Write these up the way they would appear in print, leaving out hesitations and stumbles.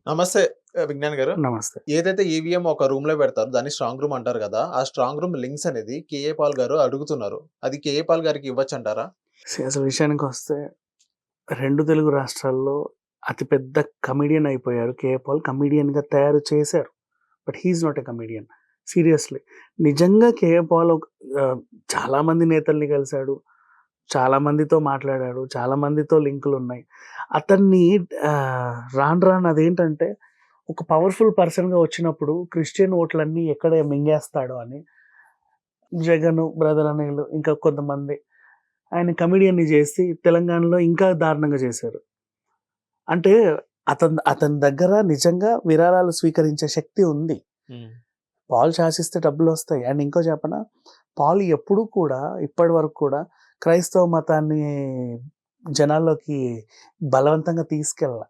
నమస్తే విజ్ఞాన్ గారు. నమస్తే. ఏదైతే ఈవీఎం ఒక రూమ్‌లో పెడతారో దాన్ని స్ట్రాంగ్ రూమ్ అంటారు గదా! ఆ స్ట్రాంగ్ రూమ్ లింక్స్ అనేది కేఏ పాల్ గారు అడుగుతున్నారు. అది కేఏ పాల్ గారికి ఇవ్వచ్చంటారా? అసలు విషయానికొస్తే 2 తెలుగు రాష్ట్రాల్లో అతి పెద్ద కమెడియన్ అయిపోయారు. 'కేఏ పాల్' కమెడియన్‌గా తయారు చేశారు. But he is not a comedian. Seriously. నిజంగా 'కేఏ పాల్' చాలా మంది నేతల్ని కలిసాడు. చాలా మందితో మాట్లాడాడు. చాలా మందితో లింకులున్నాయి. అతన్ని రాను రాను అదేంటంటే ఒక పవర్‌ఫుల్ పర్సన్‌గా వచ్చినప్పుడు క్రిస్టియన్ ఓట్లన్నీ ఎక్కడ మింగేస్తాడో అని జగను, బ్రదర్ అనిల్ ఇంకా కొంతమంది ఆయన కమెడియన్‌ని చేసి తెలంగాణలో ఇంకా దారుణంగా చేశారు. అంటే అతని దగ్గర నిజంగా విరాళాలు స్వీకరించే శక్తి ఉంది. హ్మ్. పాల్ శాసిస్తే డబ్బులొస్తాయి. అండ్ ఇంకో చెప్పనా? పాల్ ఎప్పుడూ కూడా ఇప్పటి వరకు కూడా క్రైస్తవ మతాన్ని జనాల్లోకి బలవంతంగా తీసుకెళ్ళల.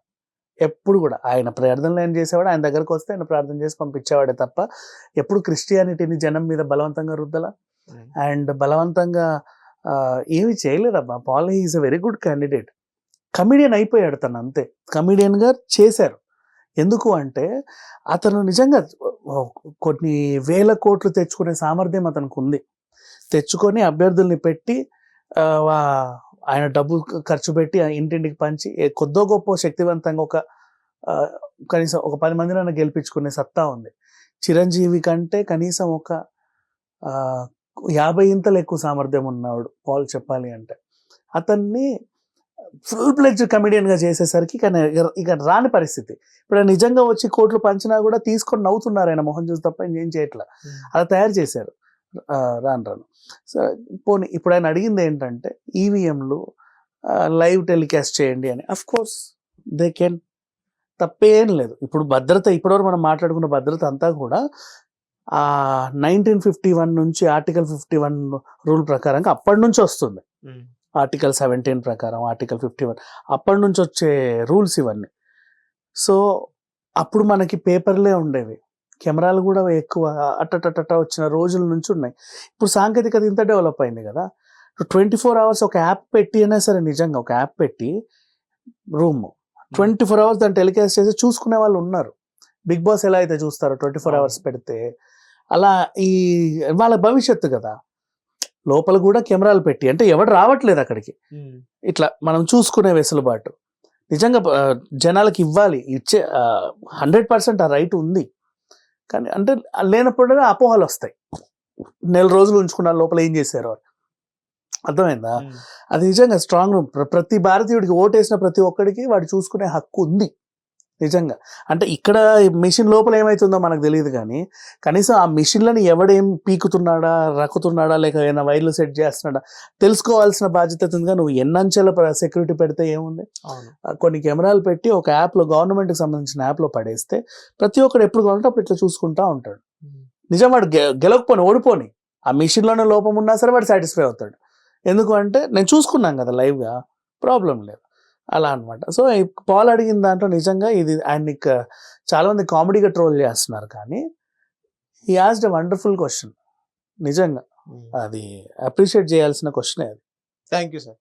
ఎప్పుడు గూడా. ఆయన ప్రార్థనలు ఆయన చేసేవాడు. ఆయన దగ్గరకొస్తే ఆయన ప్రార్థన చేసి పంపించేవాడే తప్ప ఎప్పుడు క్రిస్టియానిటీని జనం మీద బలవంతంగా రుద్దల. హ్మ్. అండ్ బలవంతంగా ఏమి చేయలేదబ్బా! Paul he is a very good candidate. Comedian అయిపోయాడు తను అంతే. కమెడియన్‌గా చేశారు. ఎందుకు అంటే అతను నిజంగా కొన్ని వేల కోట్లు తెచ్చుకునే సామర్థ్యం అతనికుంది. తెచ్చుకొని అభ్యర్థుల్ని పెట్టి ఆహ్, వా ఆయన డబ్బు ఖర్చు పెట్టి ఇంటింటికి పంచి కొద్దో గొప్పో శక్తివంతంగా ఆహ్, కనీసం ఒక 10 మందినైనా గెలిపించుకునే సత్తా ఉంది. చిరంజీవి కంటే కనీసం ఒక ఆహ్, 50 ఇంతలు ఎక్కువ సామర్థ్యం ఉన్నవాడు పాల్ చెప్పాలి అంటే. అతన్ని ఫుల్ ప్లెడ్జ్డ్ కమెడియన్‌గా చేసేసరికి ఇక రాని పరిస్థితి. ఇప్పుడు ఆయన నిజంగా వచ్చి కోట్లు పంచినా కూడా తీసుకొని నవ్వుతున్నారు ఆయన మొహం చూసి తప్ప ఇంకేం చేయట్ల. అలా తయారు చేశారు. రాను రాను. సో, పోనీ ఇప్పుడు ఆయన అడిగిందేంటంటే ఈవీఎంలు లైవ్ టెలికాస్ట్ చేయండి అని. Of course they can. తప్పేం లేదు. ఇప్పుడు భద్రత ఇప్పటివరకు మనం మాట్లాడుకున్న భద్రత అంతా కూడా 1951 నుంచి ఆర్టికల్ 51 రూల్ ప్రకారంగా అప్పటి నుంచి వస్తుంది. హ్మ్. ఆర్టికల్ 17 ప్రకారం, ఆర్టికల్ 51 అప్పటి నుంచి వచ్చే రూల్స్ ఇవన్నీ. సో, అప్పుడు మనకి పేపర్‌లే ఉండేవి. కెమెరాలు గూడా ఎక్కువ అట్టటటట వచ్చిన రోజుల నుంచి ఉన్నాయి. ఇప్పుడు సాంకేతికత ఇంత డెవలప్ అయింది గదా! 24 అవర్స్ ఒక యాప్ పెట్టి అయినా సరే నిజంగా ఒక యాప్ పెట్టి రూము 24 అవర్స్ దాన్ని టెలికాస్ట్ చేసి చూసుకునే వాళ్ళు ఉన్నారు. 'బిగ్ బాస్' ఎలా అయితే చూస్తారో 24 అవర్స్ పెడితే, అలా ఈ వాళ్ళ భవిష్యత్తు గదా! లోపల గూడా కెమెరాలు పెట్టి అంటే ఎవడు రావట్లేదు అక్కడికి. హ్మ్. ఇట్లా మనం చూసుకునే వెసులుబాటు. నిజంగా జనాలకి ఇవ్వాలి. 100% ఆ రైట్ ఉంది. కానీ అంటే లేనప్పుడే అపోహలొస్తాయి. నెల రోజులు ఉంచుకున్న లోపల ఏం చేశారు అని. అర్థమైందా? హ్మ్. అది నిజంగా స్ట్రాంగ్ రూమ్. ప్రతి భారతీయుడికి ఓటేసిన ప్రతి ఒక్కడికి వాడు చూసుకునే హక్కు ఉంది. నిజంగా. అంటే ఇక్కడ మెషిన్ లోపల ఏమైతుందో మనకు తెలీదు గానీ, కనీసం ఆ మెషిన్‌లని ఎవడేం పీకుతున్నాడా, రక్కుతున్నాడా, లేక ఏమైనా వైర్లు సెట్ చేస్తున్నాడా తెలుసుకోవాల్సిన బాధ్యత ఉందిగా. నువ్వు ఎన్నంచెల సెక్యూరిటీ పెడితే ఏముంది? అవును. కొన్ని కెమెరాలు పెట్టి ఒక యాప్‌లో గవర్నమెంట్‌కి సంబంధించిన యాప్‌లో పడేస్తే ప్రతి ఒక్కడు ఎప్పుడు కావాలంటే అప్పుడు ఇట్లా చూసుకుంటా ఉంటాడు. హ్మ్. నిజం వాడు గెలవకపోని, ఓడిపోని. ఆ మెషిన్‌లోనే లోపం ఉన్నా సరే వాడు సాటిస్ఫై అవుతాడు. ఎందుకు అంటే నేను చూసుకున్నాను కదా లైవ్‌గా. ప్రాబ్లమ్ లేదు. అలా అన్నమాట. సో, పాల్ అడిగిన దాంట్లో నిజంగా ఇది ఆయన్ని చాలా మంది కామెడీగా ట్రోల్ చేస్తున్నారు కానీ, హి ఆస్క్డ్ ఎ వండర్‌ఫుల్ క్వెషన్. నిజంగా. హ్మ్. అది అప్రిషియేట్ చేయాల్సిన క్వెషనే అది. Thank you sir.